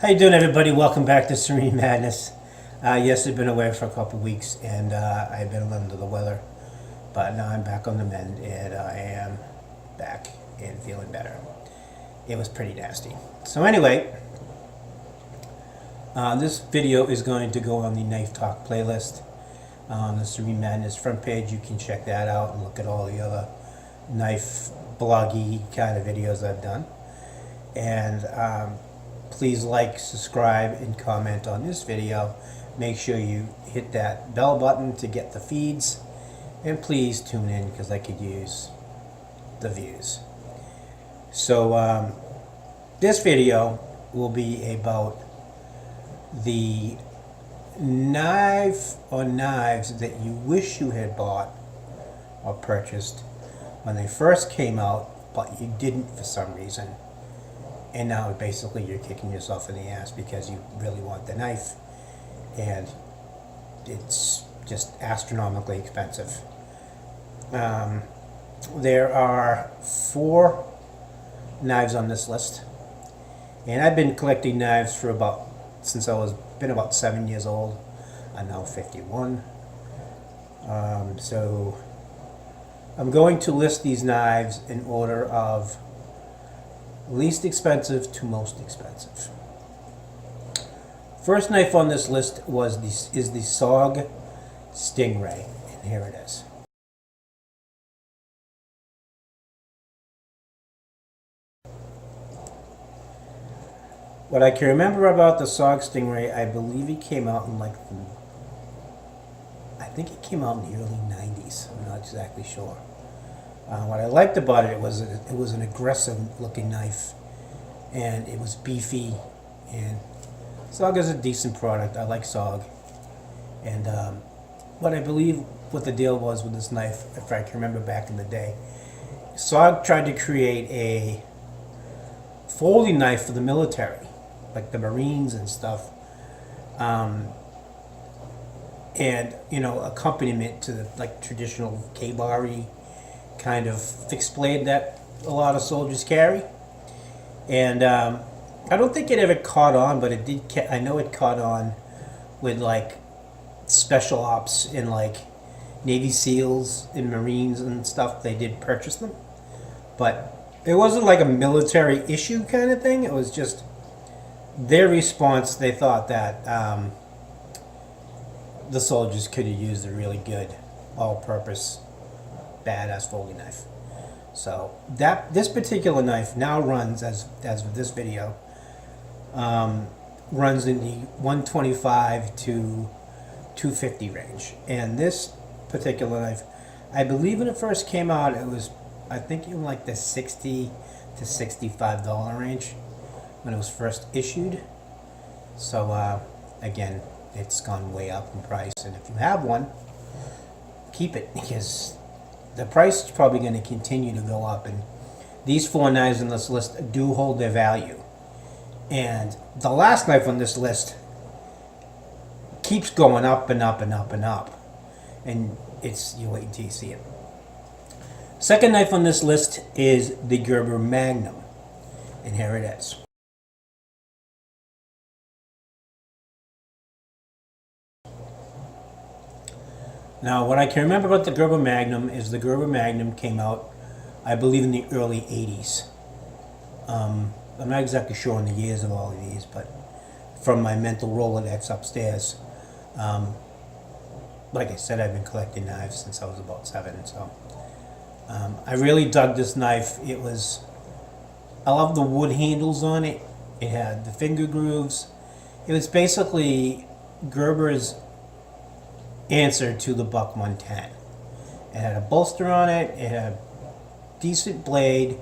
How you doing, everybody? Welcome back to Serene Madness. Yes, I've been away for a couple weeks, and I've been under the weather, but now I'm back on the mend, and I am back and feeling better. It was pretty nasty. So anyway, this video is going to go on the Knife Talk playlist on the Serene Madness front page. You can check that out and look at all the other knife bloggy kind of videos I've done. And please like, subscribe, and comment on this video. Make sure you hit that bell button to get the feeds. And please tune in because I could use the views. So this video will be about the knife or knives that you wish you had bought or purchased when they first came out, but you didn't for some reason. And now basically you're kicking yourself in the ass because you really want the knife and it's just astronomically expensive. There are 4 knives on this list, and I've been collecting knives for since I was about 7 years old. I'm now 51. So I'm going to list these knives in order of least expensive to most expensive. First knife on this list is the SOG Stingray, and here it is. What I can remember about the SOG Stingray, I believe it came out in I think it came out in the early 90s. I'm not exactly sure. What I liked about it was an aggressive looking knife, and it was beefy, and SOG is a decent product. I like SOG. And what I believe what the deal was with this knife, if I can remember back in the day, SOG tried to create a folding knife for the military, like the Marines and stuff, and accompaniment to the traditional K-bar-y kind of fixed blade that a lot of soldiers carry. And I don't think it ever caught on, but it did. I know it caught on with special ops in Navy SEALs and Marines and stuff. They did purchase them, but it wasn't like a military issue kind of thing. It was just their response. They thought that the soldiers could have used a really good all-purpose badass folding knife. So this particular knife now runs, as with this video, runs in the 125 to 250 range. And this particular knife, I believe when it first came out, it was, I think, in the $60 to $65 range when it was first issued. So again, it's gone way up in price, and if you have one, keep it, because the price is probably going to continue to go up, and these 4 knives on this list do hold their value. And the last knife on this list keeps going up and up and up and up, and you wait until you see it. Second knife on this list is the Gerber Magnum, and here it is. Now, what I can remember about the Gerber Magnum is the Gerber Magnum came out, I believe, in the early 80s. I'm not exactly sure on the years of all of these, but from my mental Rolodex upstairs, like I said, I've been collecting knives since I was about 7. So I really dug this knife. I love the wood handles on it. It had the finger grooves. It was basically Gerber's answer to the Buck 110. It had a bolster on it, it had a decent blade,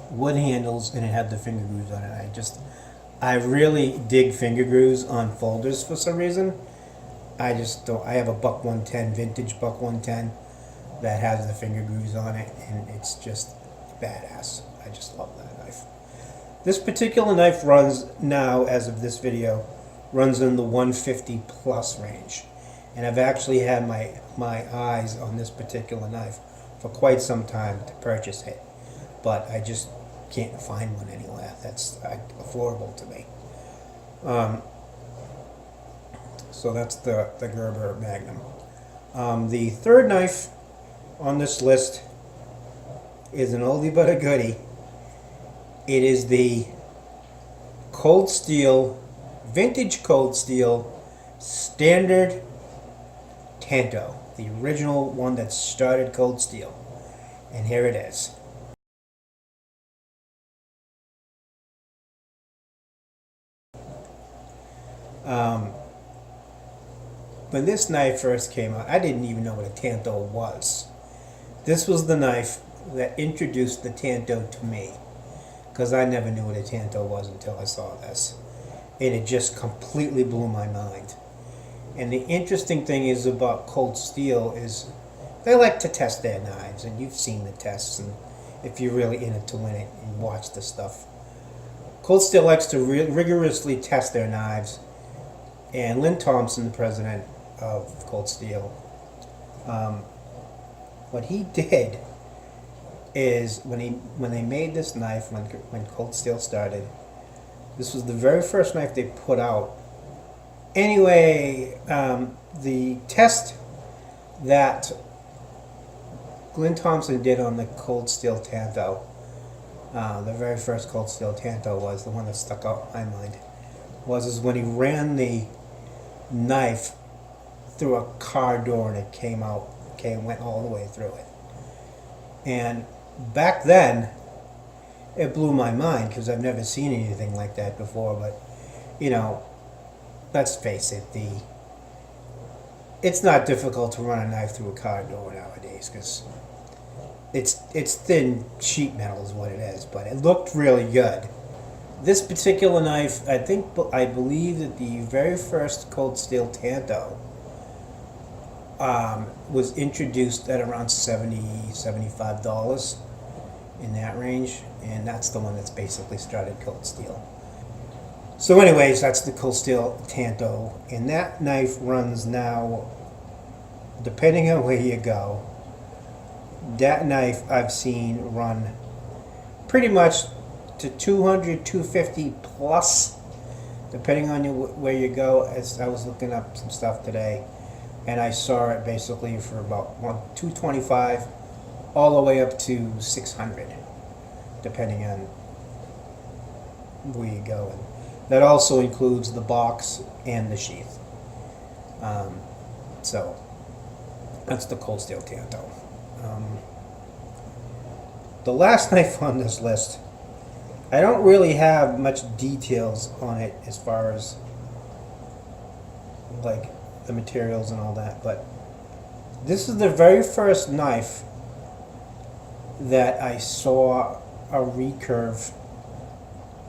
wood handles, and it had the finger grooves on it. I really dig finger grooves on folders for some reason. I just don't. I have a Buck 110, vintage Buck 110, that has the finger grooves on it, and it's just badass. I just love that knife. This particular knife runs now, as of this video, runs in the 150 plus range. And I've actually had my eyes on this particular knife for quite some time to purchase it, but I just can't find one anywhere that's affordable to me. Um, so that's the Gerber Magnum. The third knife on this list is an oldie but a goodie. It is the Cold Steel, vintage Cold Steel, standard Tanto. The original one that started Cold Steel. And here it is. When this knife first came out, I didn't even know what a Tanto was. This was the knife that introduced the Tanto to me, because I never knew what a Tanto was until I saw this. And it just completely blew my mind. And the interesting thing is about Cold Steel is they like to test their knives, and you've seen the tests, and if you're really in it to win it and watch the stuff. Cold Steel likes to rigorously test their knives, and Lynn Thompson, the president of Cold Steel, what he did is when they made this knife, when Cold Steel started, this was the very first knife they put out. Anyway, the test that Lynn Thompson did on the Cold Steel Tanto, the very first Cold Steel Tanto, was the one that stuck out in my mind, was when he ran the knife through a car door and it went all the way through it. And back then, it blew my mind because I've never seen anything like that before. But, you know, let's face it, it's not difficult to run a knife through a car door nowadays because it's thin sheet metal is what it is. But it looked really good. This particular knife, I believe that the very first Cold Steel Tanto was introduced at around $70, $75 in that range, and that's the one that's basically started Cold Steel. So anyways, that's the Cold Steel Tanto, and that knife runs now, depending on where you go, that knife I've seen run pretty much to 200, 250 plus, depending on where you go. As I was looking up some stuff today, and I saw it basically for about 225 all the way up to 600, depending on where you go. And that also includes the box and the sheath. So that's the Cold Steel Tanto. The last knife on this list, I don't really have much details on it as far as like the materials and all that, but this is the very first knife that I saw a recurve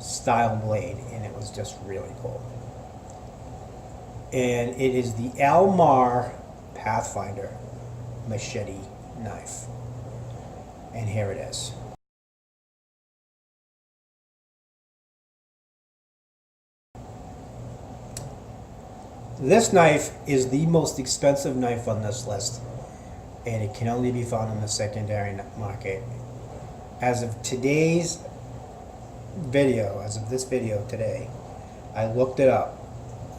style blade, and it was just really cool. And it is the Almar Pathfinder machete knife, and here it is. This knife is the most expensive knife on this list, and it can only be found in the secondary market. As of today's video, as of this video today, I looked it up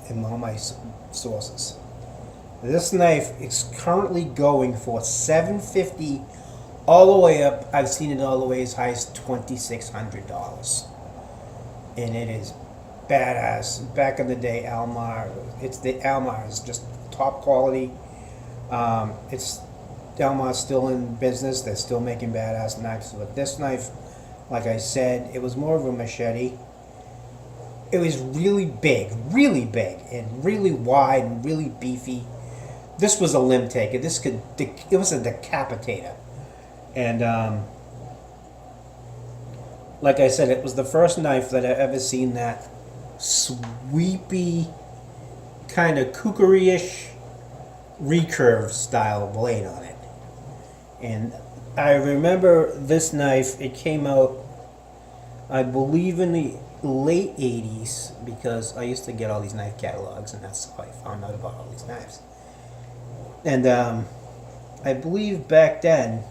in all my sources. This knife is currently going for $750 all the way up. I've seen it all the way as high as $2,600, and it is badass. Back in the day, Almar is just top quality. Almar's still in business. They're still making badass knives. But this knife, like I said, it was more of a machete. It was really big, and really wide and really beefy. This was a limb taker. It was a decapitator. And like I said, it was the first knife that I've ever seen that sweepy, kind of kookery-ish recurve style blade on it. And I remember this knife, it came out, I believe, in the late 80s, because I used to get all these knife catalogs, and that's how I found out about all these knives. And I believe back then,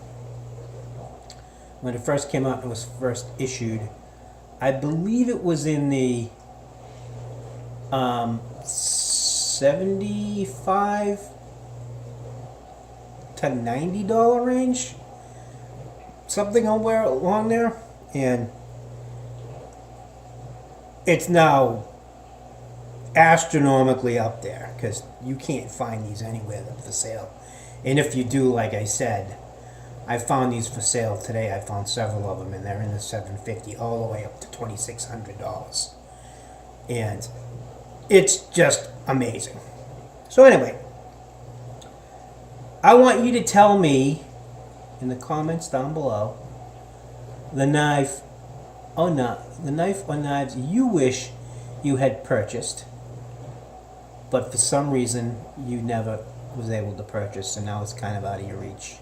when it first came out and was first issued, I believe it was in the $75 to $90 range, something along there, and it's now astronomically up there because you can't find these anywhere for sale. And if you do, like I said, I found these for sale today. I found several of them, and they're in the $750 all the way up to $2,600, and it's just amazing. So anyway, I want you to tell me in the comments down below the knife or knives you wish you had purchased, but for some reason you never was able to purchase, and now it's kind of out of your reach,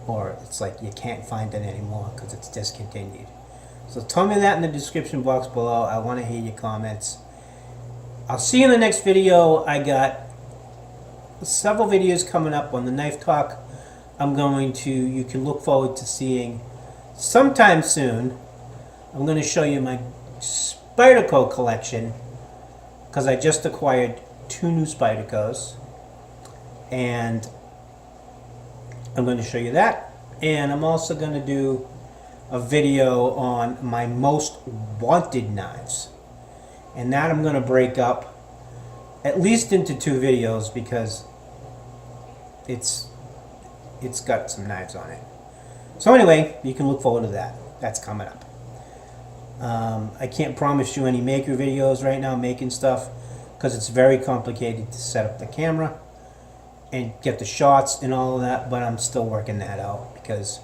or it's like you can't find it anymore because it's discontinued. So tell me that in the description box below. I want to hear your comments. I'll see you in the next video. I got several videos coming up on the knife talk. You can look forward to seeing sometime soon. I'm going to show you my Spyderco collection because I just acquired 2 new Spydercos, and I'm going to show you that. And I'm also going to do a video on my most wanted knives, and that I'm going to break up at least into 2 videos because it's got some knives on it. So anyway, you can look forward to that. That's coming up. I can't promise you any maker videos right now, making stuff, because it's very complicated to set up the camera and get the shots and all of that, but I'm still working that out because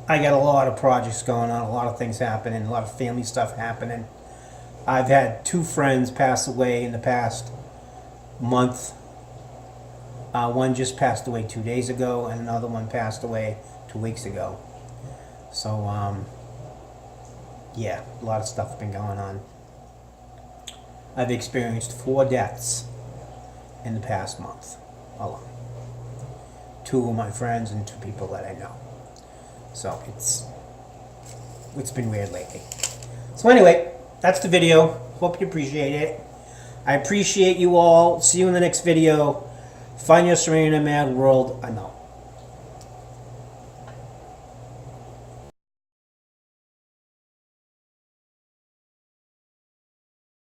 I got a lot of projects going on, a lot of things happening, a lot of family stuff happening. I've had 2 friends pass away in the past month. One just passed away 2 days ago, and another one passed away 2 weeks ago. So, yeah, a lot of stuff been going on. I've experienced 4 deaths in the past month alone. 2 of my friends and 2 people that I know. So it's been weird lately. So anyway, that's the video. Hope you appreciate it. I appreciate you all. See you in the next video. Find your serene and mad world. I'm out.